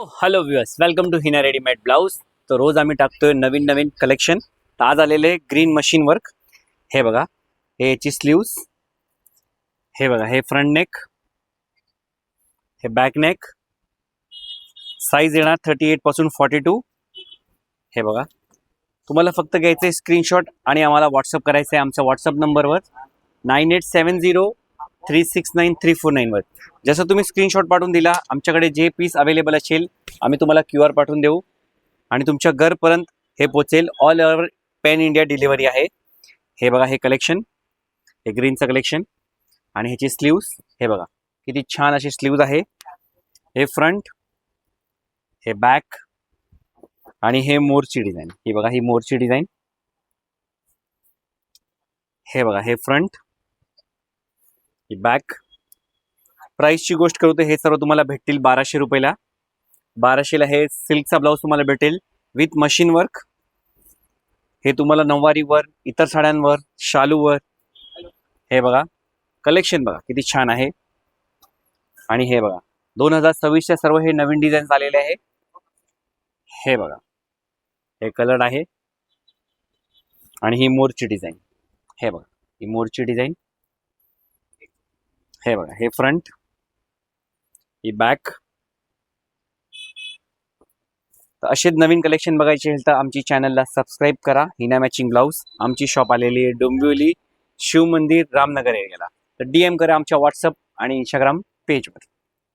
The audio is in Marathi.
Hello viewers, welcome to Hina readymade blouse. तर रोज आम्ही टाकतोय नवीन नवीन कलेक्शन. तर आज आलेले ग्रीन मशीन वर्क. हे बघा, हे याची स्लीव्स. हे बघा, हे फ्रंट नेक, हे बॅक नेक. साईज येणार 38 पासून 42. हे बघा, तुम्हाला फक्त घ्यायचं आहे स्क्रीनशॉट आणि आम्हाला व्हॉट्सअप करायचं आहे आमच्या व्हॉट्सअप नंबरवर 9870369349 वर. जसं तुम्ही स्क्रीनशॉट पाठवून दिला, आमच्याकडे जे पीस अवेलेबल असेल आम्ही तुम्हाला QR पाठवून देऊ आणि तुमच्या घरपर्यंत हे पोचेल. All over pan India delivery आहे. हे बघा, हे कलेक्शन, हे ग्रीनचं कलेक्शन आणि ह्याची स्लीव्स. हे बघा, किती छान अशी स्लीव्ज आहे. हे फ्रंट, हे बॅक आणि हे मोरची डिझाईन. ही बघा, ही मोरची डिझाईन. हे बघा, हे फ्रंट, ही बॅक. प्राइसची गोष्ट करू तर हे सर्व तुम्हाला भेटतील 1200 रुपयाला. 1200ला हे सिल्कचा ब्लाऊज तुम्हाला भेटेल विथ मशीन वर्क. हे तुम्हाला नऊवारीवर, इतर साड्यांवर, शालूवर. हे बघा, कलेक्शन बघा किती छान आहे. आणि हे बघा, 2026च्या सर्व हे नवीन डिझाईन आलेले आहे. हे बघा, हे कलर आहे आणि ही मोरची डिझाईन. हे बघा, ही मोरची डिझाईन. हे बघा, हे फ्रंट, ही बॅक. तर असेच नवीन कलेक्शन बघायचे असेल तर आमची चॅनलला सबस्क्राईब करा. Hina matching blouse. आमची शॉप आलेली आहे डोंबिवली शिव मंदिर रामनगर एरियाला. तर DM करा आमच्या व्हॉट्सअप आणि इंस्टाग्राम पेजवर.